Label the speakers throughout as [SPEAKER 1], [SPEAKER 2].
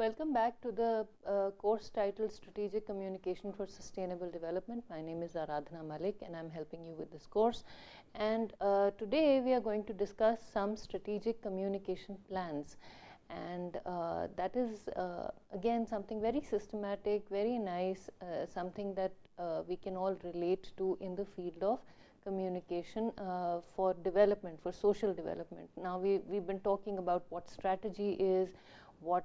[SPEAKER 1] Welcome back to the course titled Strategic Communication for Sustainable Development. My name is Aradhana Malik and I'm helping you with this course. And today we are going to discuss some strategic communication plans. And that is again something very systematic, very nice, something that we can all relate to in the field of communication for development, for social development. Now we've been talking about what strategy is, what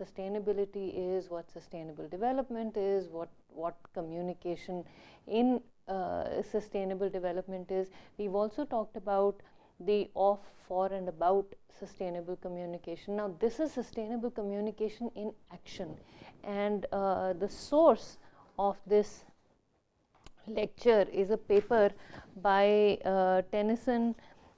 [SPEAKER 1] sustainability is, what sustainable development is, what communication in sustainable development is. We've also talked about the of, for and about sustainable communication. Now this is sustainable communication in action, and the source of this lecture is a paper by Tennyson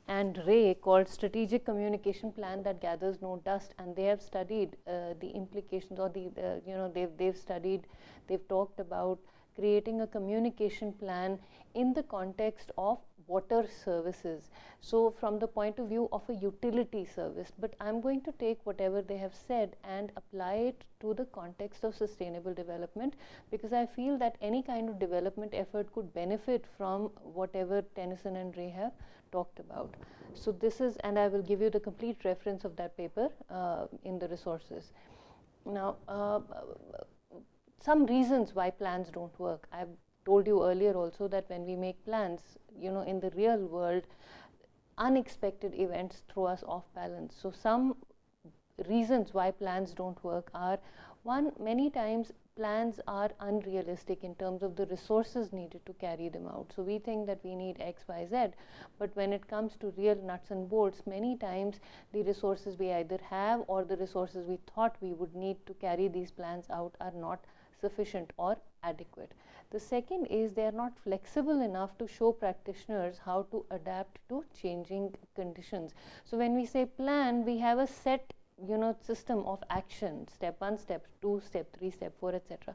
[SPEAKER 1] and Ray called Strategic Communication Plan That Gathers No Dust, and they have studied the implications, or they've talked about creating a communication plan in the context of water services. So from the point of view of a utility service, but I'm going to take whatever they have said and apply it to the context of sustainable development, because I feel that any kind of development effort could benefit from whatever Tennyson and Ray have talked about. So this is, and I will give you the complete reference of that paper in the resources. Now some reasons why plans don't work. I've told you earlier also that when we make plans, in the real world, unexpected events throw us off balance. So some reasons why plans don't work are, one, many times plans are unrealistic in terms of the resources needed to carry them out. So we think that we need X, Y, Z, but when it comes to real nuts and bolts, many times the resources we either have or the resources we thought we would need to carry these plans out are not sufficient or adequate. The second is they are not flexible enough to show practitioners how to adapt to changing conditions. So when we say plan, we have a set system of action, step 1, step 2, step 3, step 4, etc.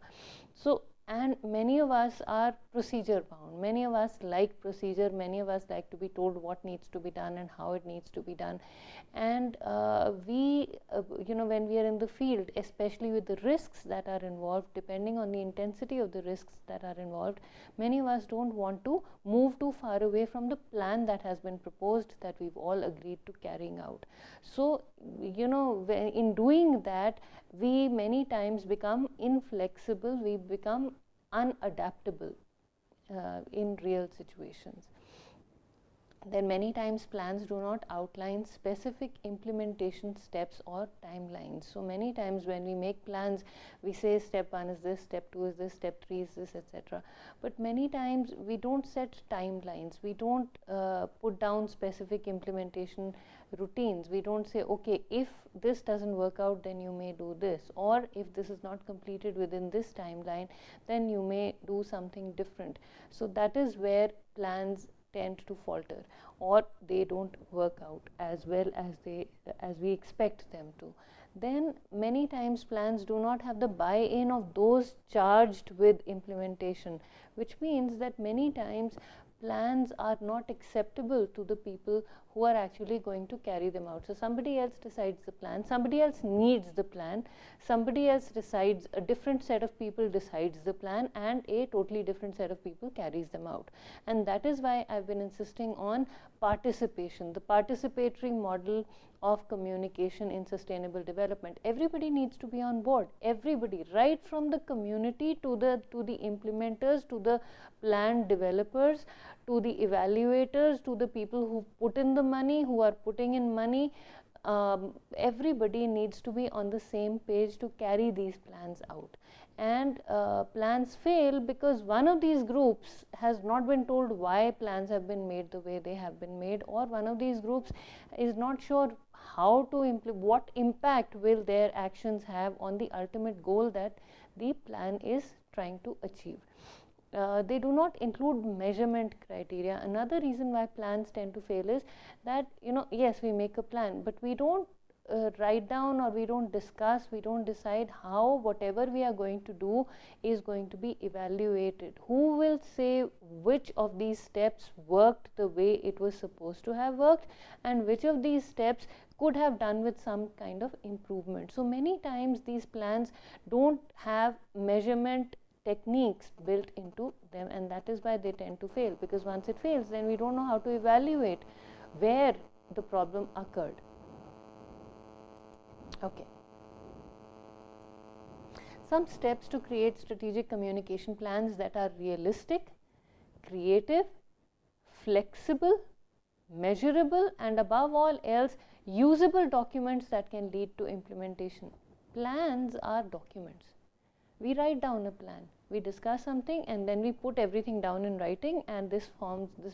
[SPEAKER 1] So, and many of us are procedure bound, many of us like procedure, many of us like to be told what needs to be done and how it needs to be done. And when we are in the field, especially with the risks that are involved, depending on the intensity of the risks that are involved, many of us don't want to move too far away from the plan that has been proposed, that we've all agreed to carrying out. So, in doing that, we many times become inflexible, we become unadaptable in real situations. Then many times plans do not outline specific implementation steps or timelines. So many times when we make plans, we say step 1 is this, step 2 is this, step 3 is this, etc. But many times we don't set timelines, we don't put down specific implementation routines. We don't say, okay, if this doesn't work out, then you may do this, or if this is not completed within this timeline, then you may do something different. So that is where plans tend to falter, or they don't work out as well as we expect them to. Then many times plans do not have the buy-in of those charged with implementation, which means that many times plans are not acceptable to the people who are actually going to carry them out. So somebody else decides the plan, somebody else needs the plan, somebody else decides, a different set of people decides the plan, and a totally different set of people carries them out. And that is why I've been insisting on participation, the participatory model of communication in sustainable development. Everybody needs to be on board, everybody, right from the community to the implementers, to the plan developers, to the evaluators, to the people who put in the money, who are putting in money. Everybody needs to be on the same page to carry these plans out. And plans fail because one of these groups has not been told why plans have been made the way they have been made, or one of these groups is not sure how to what impact will their actions have on the ultimate goal that the plan is trying to achieve. They do not include measurement criteria. Another reason why plans tend to fail is that, yes, we make a plan, but we don't write down, or we don't discuss, we don't decide how whatever we are going to do is going to be evaluated. Who will say which of these steps worked the way it was supposed to have worked, and which of these steps could have done with some kind of improvement? So many times these plans don't have measurement techniques built into them, and that is why they tend to fail, because once it fails, then we don't know how to evaluate where the problem occurred. Okay. Some steps to create strategic communication plans that are realistic, creative, flexible, measurable, and above all else, usable documents that can lead to implementation. Plans are documents. We write down a plan, we discuss something, and then we put everything down in writing, and this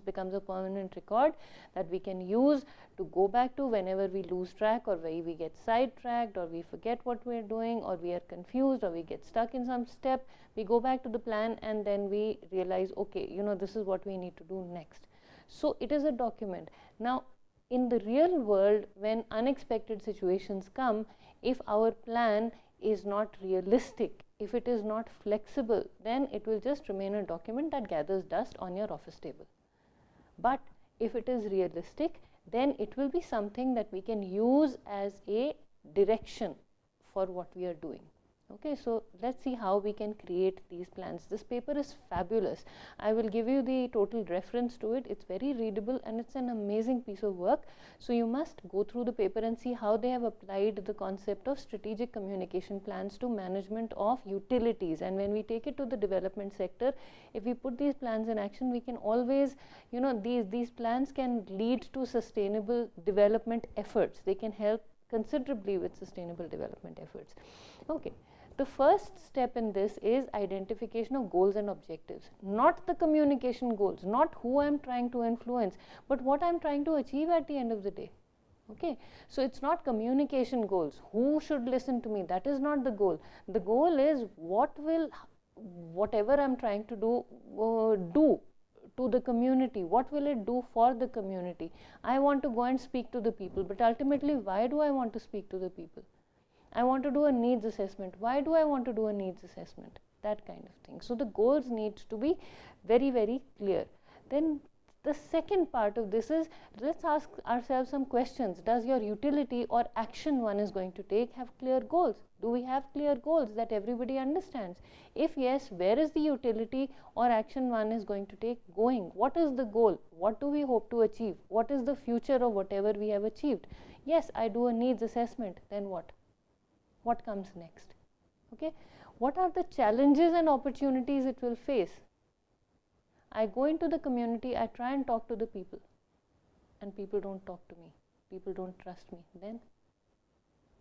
[SPEAKER 1] becomes a permanent record that we can use to go back to whenever we lose track, or where we get sidetracked, or we forget what we are doing, or we are confused, or we get stuck in some step. We go back to the plan, and then we realize, okay, this is what we need to do next. So it is a document. Now in the real world, when unexpected situations come, if our plan is not realistic, if it is not flexible, then it will just remain a document that gathers dust on your office table. But if it is realistic, then it will be something that we can use as a direction for what we are doing. Okay, so let's see how we can create these plans. This paper is fabulous. I will give you the total reference to it. It's very readable and it's an amazing piece of work. So you must go through the paper and see how they have applied the concept of strategic communication plans to management of utilities. And when we take it to the development sector, if we put these plans in action, we can always, these plans can lead to sustainable development efforts. They can help considerably with sustainable development efforts. Okay. The first step in this is identification of goals and objectives, not the communication goals, not who I am trying to influence, but what I am trying to achieve at the end of the day. Okay, so it's not communication goals, who should listen to me, that is not the goal. The goal is whatever I am trying to do to the community, what will it do for the community? I want to go and speak to the people, but ultimately, why do I want to speak to the people? I want to do a needs assessment. Why do I want to do a needs assessment? That kind of thing. So the goals need to be very, very clear. Then the second part of this is, let's ask ourselves some questions. Does your utility or action one is going to take have clear goals? Do we have clear goals that everybody understands? If yes, where is the utility or action one is going to take going? What is the goal? What do we hope to achieve? What is the future of whatever we have achieved? Yes, I do a needs assessment. Then what? What comes next? Okay, what are the challenges and opportunities it will face? I go into the community, I try and talk to the people, and people don't talk to me, people don't trust me. Then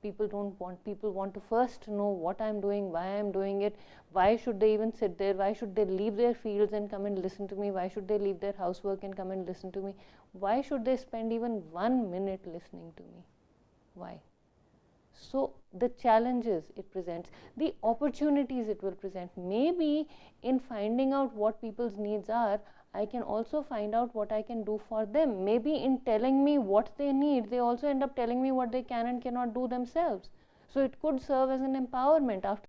[SPEAKER 1] people want to first know what I'm doing, why I'm doing it, why should they even sit there, why should they leave their fields and come and listen to me, why should they leave their housework and come and listen to me, why should they spend even 1 minute listening to me? Why? So the challenges it presents, the opportunities it will present. Maybe in finding out what people's needs are, I can also find out what I can do for them. Maybe in telling me what they need, they also end up telling me what they can and cannot do themselves. So it could serve as an empowerment. After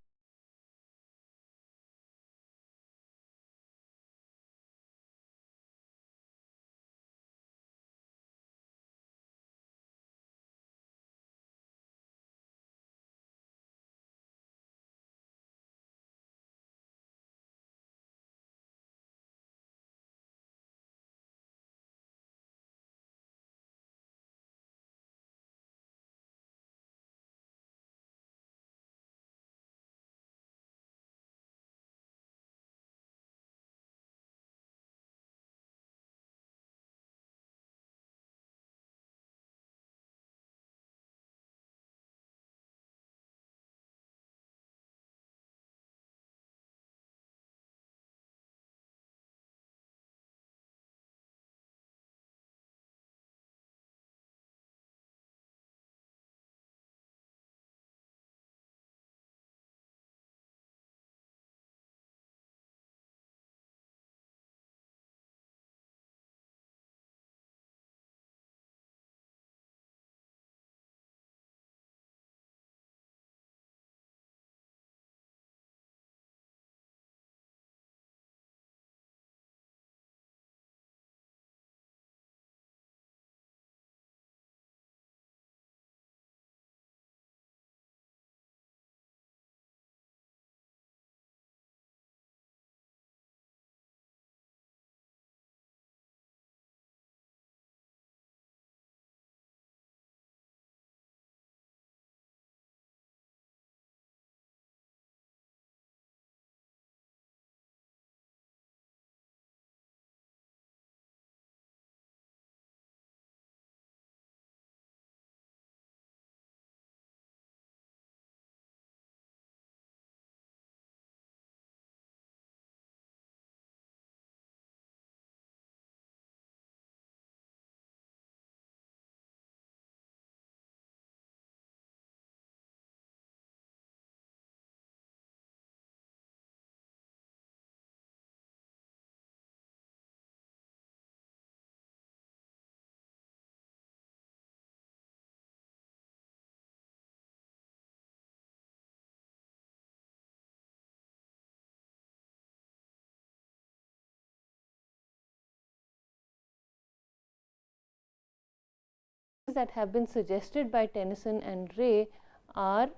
[SPEAKER 1] that have been suggested by Tennyson and Ray are,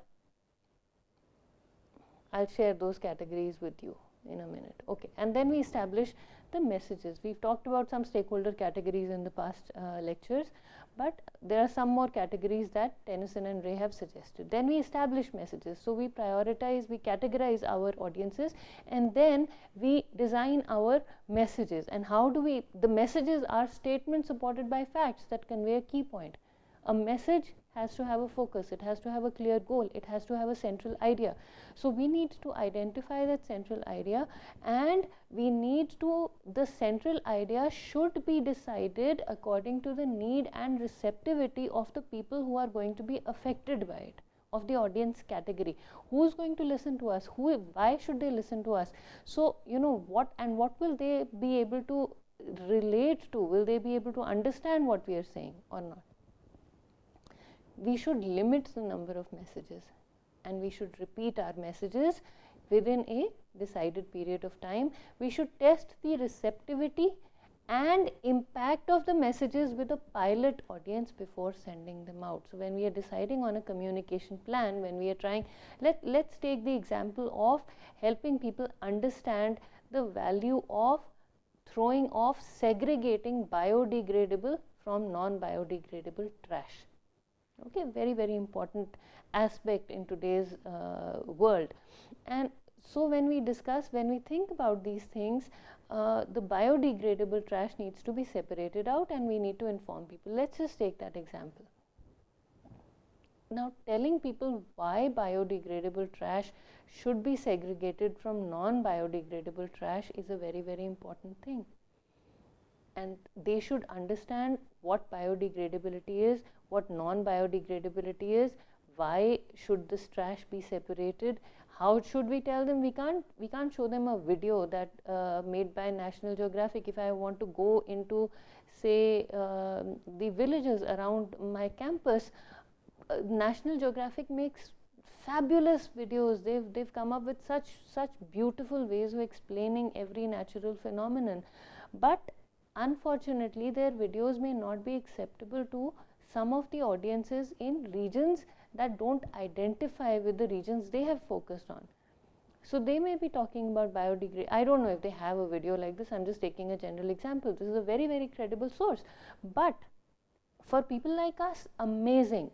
[SPEAKER 1] I'll share those categories with you in a minute. Okay, and then we establish the messages. We've talked about some stakeholder categories in the past lectures, but there are some more categories that Tennyson and Ray have suggested. Then we establish messages. So we prioritize, we categorize our audiences, and then we design our messages. And how do we, the messages are statements supported by facts that convey a key point. A message has to have a focus, it has to have a clear goal, it has to have a central idea. So we need to identify that central idea, and we need to, the central idea should be decided according to the need and receptivity of the people who are going to be affected by it, of the audience category. Who's going to listen to us? Why should they listen to us? So, you know, what will they be able to relate to? Will they be able to understand what we are saying or not? We should limit the number of messages, and we should repeat our messages within a decided period of time. We should test the receptivity and impact of the messages with a pilot audience before sending them out. So when we are deciding on a communication plan, when we are trying, let's take the example of helping people understand the value of throwing off, segregating biodegradable from non-biodegradable trash. Okay, very, very important aspect in today's world. And so when we think about these things, the biodegradable trash needs to be separated out, and we need to inform people. Let's just take that example. Now, telling people why biodegradable trash should be segregated from non-biodegradable trash is a very, very important thing. And they should understand what biodegradability is, what non-biodegradability is, why should this trash be separated, how should we tell them. We can't show them a video that made by National Geographic. If I want to go into, say, the villages around my campus, National Geographic makes fabulous videos. They've come up with such beautiful ways of explaining every natural phenomenon, but unfortunately their videos may not be acceptable to some of the audiences in regions that don't identify with the regions they have focused on. So they may be talking about biodegradability. I don't know if they have a video like this. I'm just taking a general example. This is a very, very credible source. But for people like us, amazing.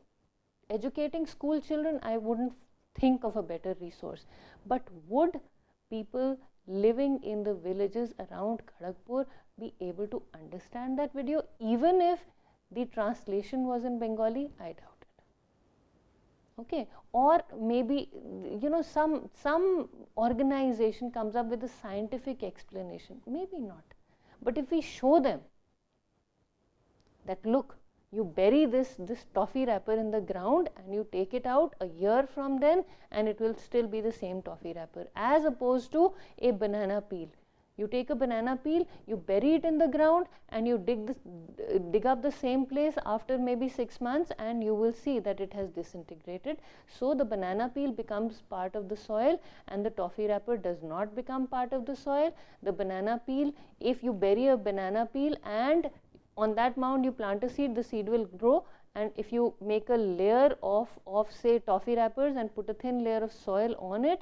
[SPEAKER 1] Educating school children, I wouldn't think of a better resource. But would people living in the villages around Kharagpur be able to understand that video, even if the translation was in Bengali? I doubt it. Okay, or maybe, you know, some organization comes up with a scientific explanation, maybe not. But if we show them that, look, you bury this toffee wrapper in the ground and you take it out a year from then and it will still be the same toffee wrapper, as opposed to a banana peel. You take a banana peel, you bury it in the ground, and you dig up the same place after maybe 6 months, and you will see that it has disintegrated. So the banana peel becomes part of the soil and the toffee wrapper does not become part of the soil. The banana peel, if you bury a banana peel and on that mound you plant a seed, the seed will grow. And if you make a layer of say toffee wrappers and put a thin layer of soil on it,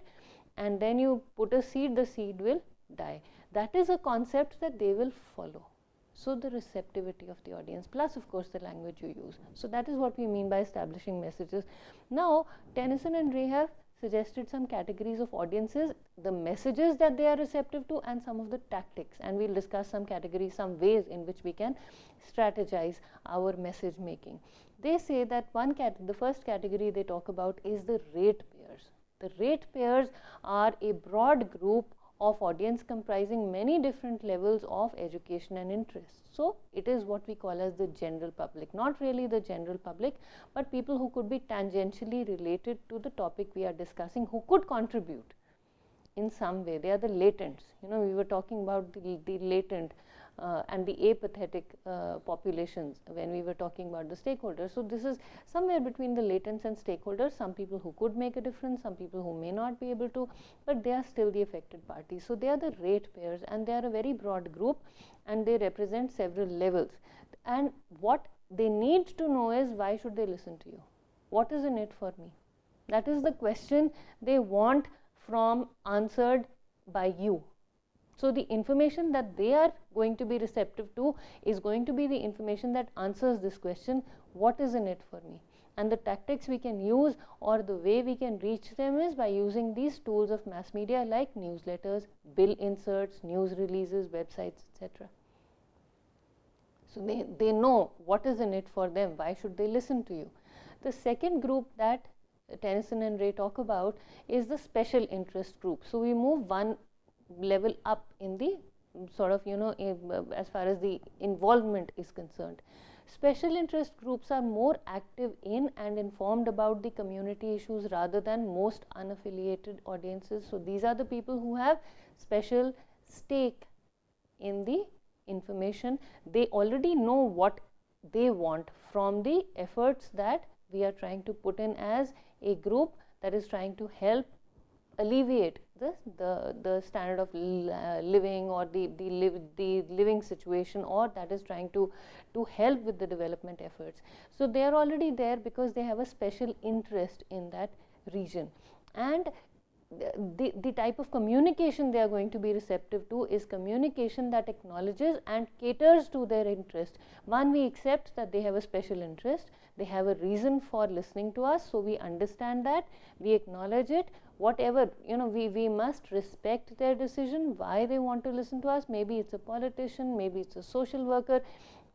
[SPEAKER 1] and then you put a seed, the seed will die. That is a concept that they will follow. So the receptivity of the audience, plus of course the language you use. So that is what we mean by establishing messages. Now Tennyson and Ray have suggested some categories of audiences, the messages that they are receptive to, and some of the tactics, and we'll discuss some categories, some ways in which we can strategize our message making. They say that the first category they talk about is the ratepayers. The ratepayers are a broad group of audience comprising many different levels of education and interest. So it is what we call as the general public, not really the general public, but people who could be tangentially related to the topic we are discussing, who could contribute in some way. They are the latents. You know, we were talking about the latent and the apathetic populations when we were talking about the stakeholders. So this is somewhere between the latents and stakeholders, some people who could make a difference, some people who may not be able to, but they are still the affected parties. So they are the ratepayers, and they are a very broad group, and they represent several levels. And what they need to know is, why should they listen to you? What is in it for me? That is the question they want from answered by you. So the information that they are going to be receptive to is going to be the information that answers this question, what is in it for me? And the tactics we can use, or the way we can reach them, is by using these tools of mass media like newsletters, bill inserts, news releases, websites, etc. So they know what is in it for them, why should they listen to you? The second group that Tennyson and Ray talk about is the special interest group. So we move one level up in the sort of, as far as the involvement is concerned. Special interest groups are more active in and informed about the community issues rather than most unaffiliated audiences. So these are the people who have special stake in the information. They already know what they want from the efforts that we are trying to put in as a group that is trying to help alleviate the standard of living, or the living situation, or that is trying to help with the development efforts. So they are already there because they have a special interest in that region. And the type of communication they are going to be receptive to is communication that acknowledges and caters to their interest. One, we accept that they have a special interest, they have a reason for listening to us, so we understand that, we acknowledge it. Whatever, we must respect their decision, why they want to listen to us. Maybe it's a politician, maybe it's a social worker,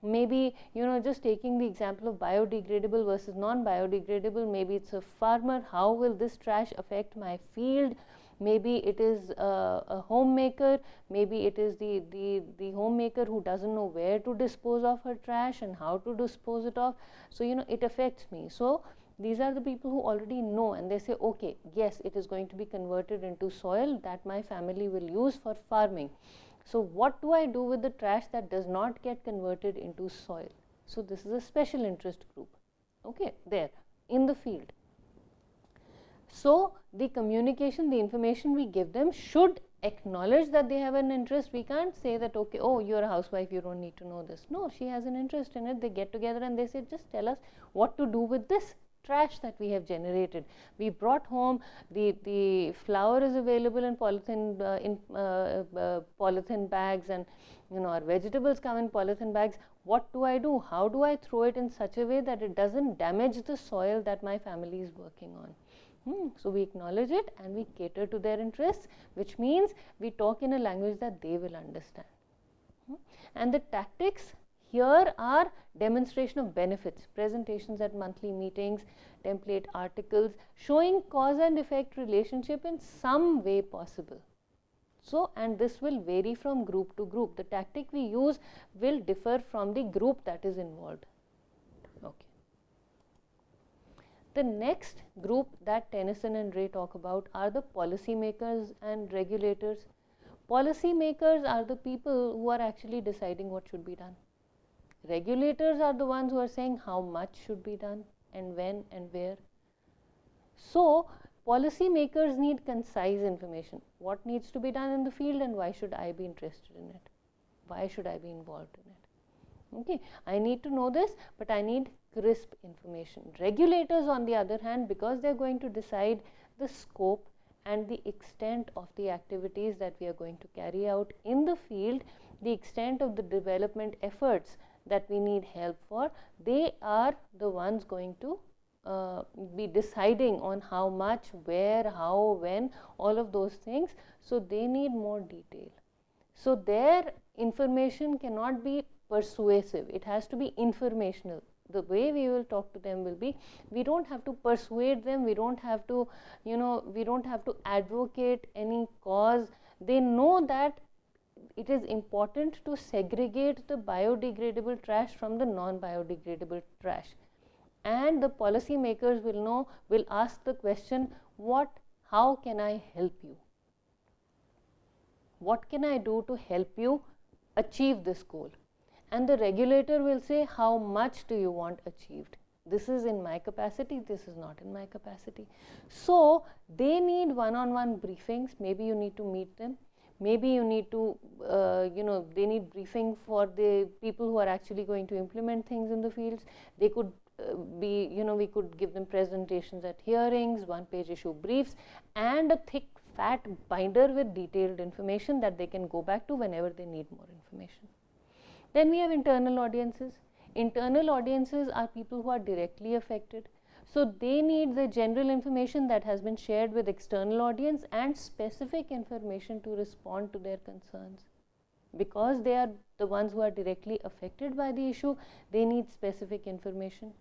[SPEAKER 1] maybe, just taking the example of biodegradable versus non-biodegradable, maybe it's a farmer, how will this trash affect my field? Maybe it is a homemaker, maybe it is the homemaker who doesn't know where to dispose of her trash and how to dispose it off. So, it affects me. So these are the people who already know, and they say, okay, yes, it is going to be converted into soil that my family will use for farming. So what do I do with the trash that does not get converted into soil? So this is a special interest group, okay, there in the field. So the communication, the information we give them should acknowledge that they have an interest. We can't say that, okay, oh, you're a housewife, you don't need to know this. No, she has an interest in it. They get together and they say, just tell us what to do with this trash that we have generated. We brought home the flour is available in polythene polythene bags, and our vegetables come in polythene bags. What do I do? How do I throw it in such a way that it doesn't damage the soil that my family is working on? So we acknowledge it and we cater to their interests, which means we talk in a language that they will understand. And the tactics here are demonstration of benefits, presentations at monthly meetings, template articles, showing cause and effect relationship in some way possible. So, and this will vary from group to group. The tactic we use will differ from the group that is involved. Okay. The next group that Tennyson and Ray talk about are the policymakers and regulators. Policymakers are the people who are actually deciding what should be done. Regulators are the ones who are saying how much should be done and when and where. So policymakers need concise information. What needs to be done in the field and why should I be interested in it? Why should I be involved in it? Okay, I need to know this, but I need crisp information. Regulators, on the other hand, because they are going to decide the scope and the extent of the activities that we are going to carry out in the field, the extent of the development efforts that we need help for, they are the ones going to be deciding on how much, where, how, when, all of those things. So they need more detail. So their information cannot be persuasive, it has to be informational. The way we will talk to them will be, we don't have to persuade them, we don't have to, we don't have to advocate any cause. They know that it is important to segregate the biodegradable trash from the non-biodegradable trash. And the policy makers will ask the question, how can I help you? What can I do to help you achieve this goal? And the regulator will say, how much do you want achieved? This is in my capacity, this is not in my capacity. So they need one-on-one briefings. Maybe you need to meet them. Maybe you need to, they need briefing for the people who are actually going to implement things in the fields. They could be, we could give them presentations at hearings, one-page issue briefs, and a thick fat binder with detailed information that they can go back to whenever they need more information. Then we have internal audiences. Internal audiences are people who are directly affected. So they need the general information that has been shared with external audience and specific information to respond to their concerns. Because they are the ones who are directly affected by the issue, they need specific information.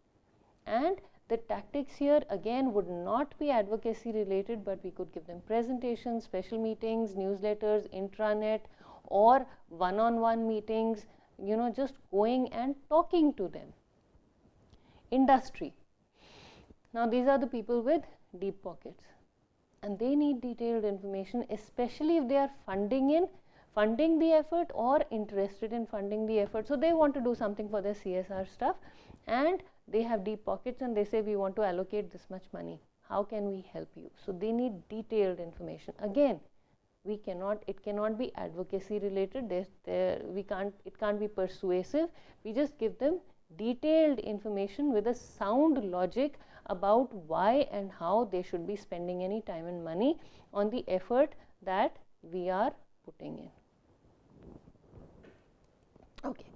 [SPEAKER 1] And the tactics here again would not be advocacy related, but we could give them presentations, special meetings, newsletters, intranet, or one-on-one meetings, just going and talking to them. Industry. Now these are the people with deep pockets, and they need detailed information, especially if they are funding the effort or interested in funding the effort. So they want to do something for their CSR stuff, and they have deep pockets, and they say, we want to allocate this much money. How can we help you? So they need detailed information. Again, it cannot be advocacy related. It can't be persuasive. We just give them detailed information with a sound logic about why and how they should be spending any time and money on the effort that we are putting in. Okay,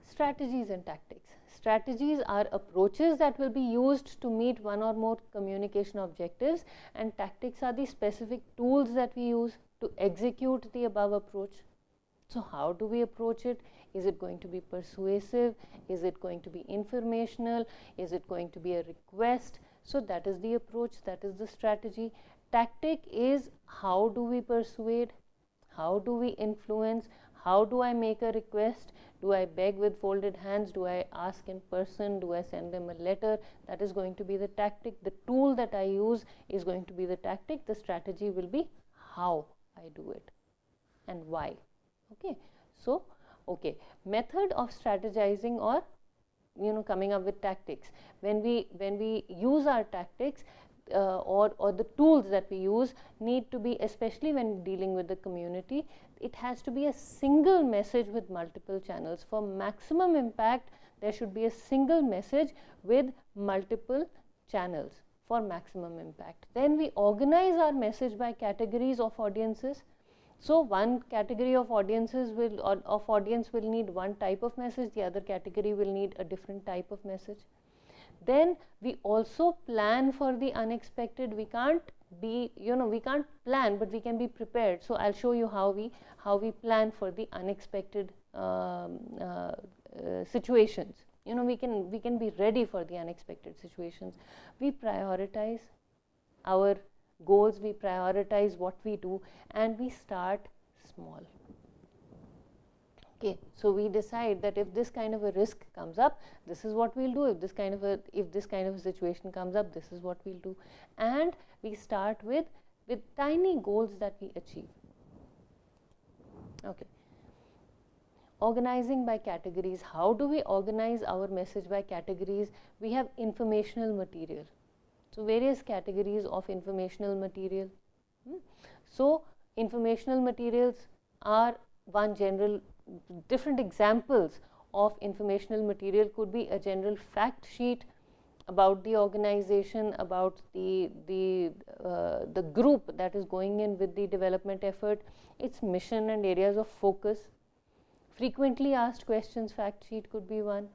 [SPEAKER 1] strategies and tactics. Strategies are approaches that will be used to meet one or more communication objectives, and tactics are the specific tools that we use to execute the above approach. So how do we approach it? Is it going to be persuasive? Is it going to be informational? Is it going to be a request? So that is the approach, that is the strategy. Tactic is how do we persuade? How do we influence? How do I make a request? Do I beg with folded hands? Do I ask in person? Do I send them a letter? That is going to be the tactic. The tool that I use is going to be the tactic. The strategy will be how I do it and why. Okay. So, okay, method of strategizing or coming up with tactics. When we use our tactics, or the tools that we use need to be, especially when dealing with the community, it has to be a single message with multiple channels. For maximum impact, there should be a single message with multiple channels for maximum impact. Then we organize our message by categories of audiences. So one category of audience will need one type of message, the other category will need a different type of message. Then we also plan for the unexpected. We can't plan, but we can be prepared. So I'll show you how we plan for the unexpected situations. We can be ready for the unexpected situations. We prioritize our goals, we prioritize what we do, and we start small. Okay, so we decide that if this kind of a risk comes up, this is what we'll do. If this kind of a situation comes up, this is what we'll do, and we start with tiny goals that we achieve. Okay. Organizing by categories. How do we organize our message by categories? We have informational material. So various categories of informational material. So informational materials are one general. Different examples of informational material could be a general fact sheet about the organization, about the group that is going in with the development effort, its mission and areas of focus. Frequently asked questions fact sheet could be one.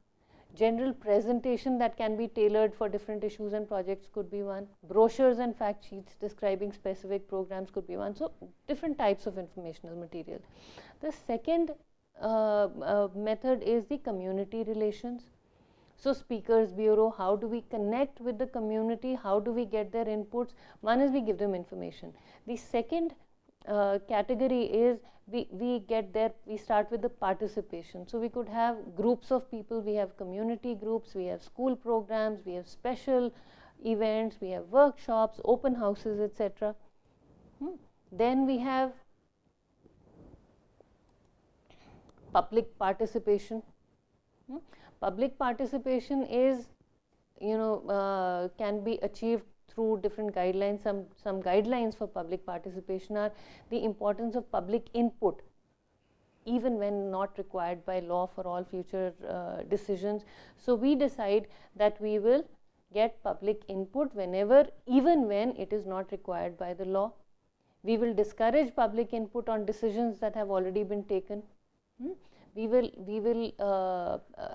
[SPEAKER 1] General presentation that can be tailored for different issues and projects could be one. Brochures and fact sheets describing specific programs could be one. So different types of informational material. The second method is the community relations. So speakers bureau, how do we connect with the community? How do we get their inputs? One is we give them information. The second category is we start with the participation. So we could have groups of people. We have community groups, we have school programs, we have special events, we have workshops, open houses, etc. Then we have public participation. Public participation is can be achieved through different guidelines. Some guidelines for public participation are the importance of public input, even when not required by law for all future decisions. So we decide that we will get public input whenever, even when it is not required by the law. We will discourage public input on decisions that have already been taken. We will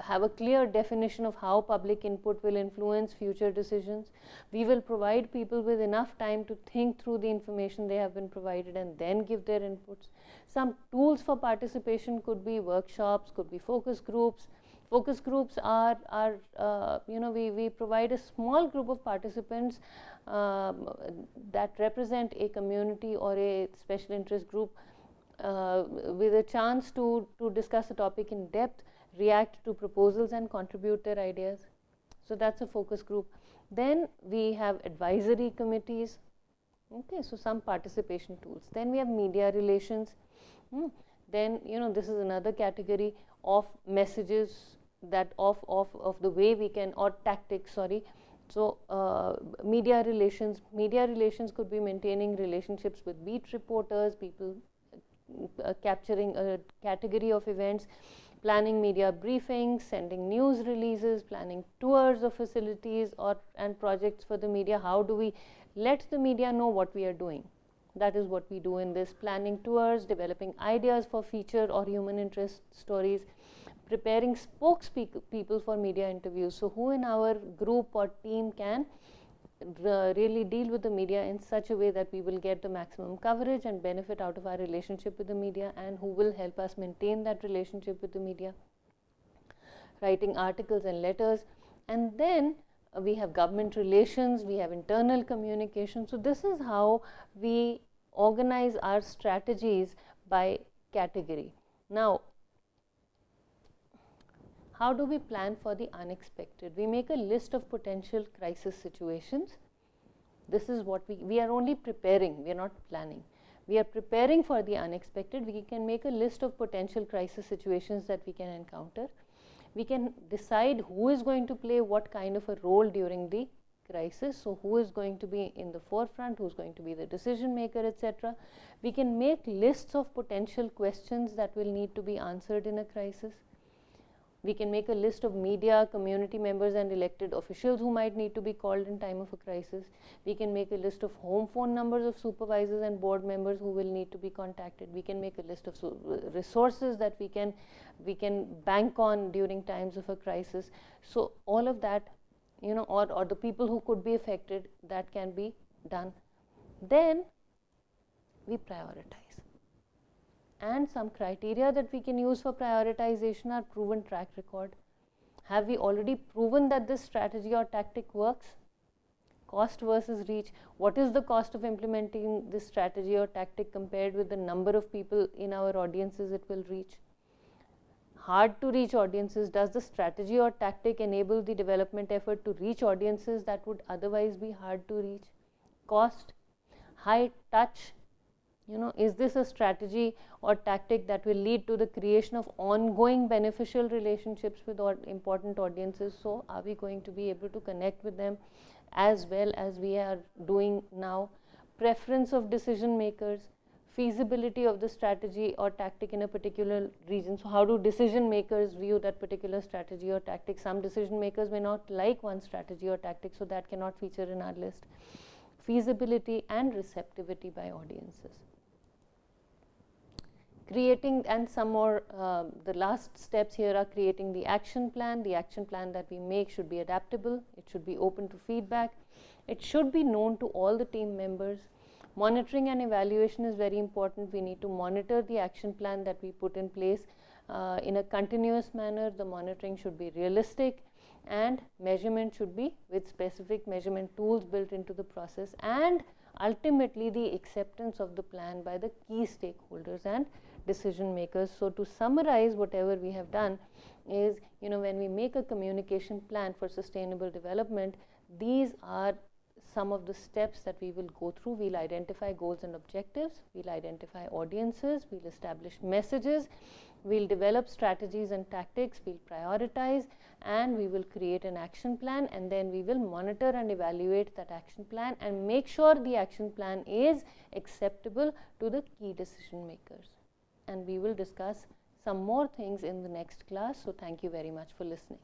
[SPEAKER 1] have a clear definition of how public input will influence future decisions. We will provide people with enough time to think through the information they have been provided and then give their inputs. Some tools for participation could be workshops, could be focus groups. Focus groups are we provide a small group of participants that represent a community or a special interest group with a chance to discuss a topic in depth, react to proposals and contribute their ideas. So that's a focus group. Then we have advisory committees. Okay, so some participation tools. Then we have media relations. Then this is another category of messages that of the way we can, or tactics, sorry. So media relations could be maintaining relationships with beat reporters, people capturing a category of events, planning media briefings, sending news releases, planning tours of facilities and projects for the media. How do we let the media know what we are doing? That is what we do in this: planning tours, developing ideas for feature or human interest stories, preparing spokespeople for media interviews. So who in our group or team can really deal with the media in such a way that we will get the maximum coverage and benefit out of our relationship with the media, and who will help us maintain that relationship with the media. Writing articles and letters. And then we have government relations, we have internal communication. So this is how we organize our strategies by category. Now, how do we plan for the unexpected? We make a list of potential crisis situations. This is what we are only preparing, we are not planning. We are preparing for the unexpected. We can make a list of potential crisis situations that we can encounter. We can decide who is going to play what kind of a role during the crisis. So who is going to be in the forefront, who is going to be the decision maker, etc. We can make lists of potential questions that will need to be answered in a crisis. We can make a list of media, community members and elected officials who might need to be called in time of a crisis. We can make a list of home phone numbers of supervisors and board members who will need to be contacted. We can make a list of resources that we can bank on during times of a crisis. So all of that, or the people who could be affected, that can be done. Then we prioritize. And some criteria that we can use for prioritization are proven track record. Have we already proven that this strategy or tactic works? Cost versus reach. What is the cost of implementing this strategy or tactic compared with the number of people in our audiences it will reach? Hard to reach audiences. Does the strategy or tactic enable the development effort to reach audiences that would otherwise be hard to reach? Cost. High touch. Is this a strategy or tactic that will lead to the creation of ongoing beneficial relationships with important audiences? So are we going to be able to connect with them as well as we are doing now? Preference of decision makers, feasibility of the strategy or tactic in a particular region. So how do decision makers view that particular strategy or tactic? Some decision makers may not like one strategy or tactic, so that cannot feature in our list. Feasibility and receptivity by audiences. Creating, and some more, the last steps here are creating the action plan. The action plan that we make should be adaptable. It should be open to feedback. It should be known to all the team members. Monitoring and evaluation is very important. We need to monitor the action plan that we put in place in a continuous manner. The monitoring should be realistic, and measurement should be with specific measurement tools built into the process, and ultimately the acceptance of the plan by the key stakeholders and decision makers. So to summarize whatever we have done is, when we make a communication plan for sustainable development, these are some of the steps that we will go through. We'll identify goals and objectives, we'll identify audiences, we'll establish messages, we'll develop strategies and tactics, we'll prioritize, and we will create an action plan, and then we will monitor and evaluate that action plan and make sure the action plan is acceptable to the key decision makers. And we will discuss some more things in the next class. So thank you very much for listening.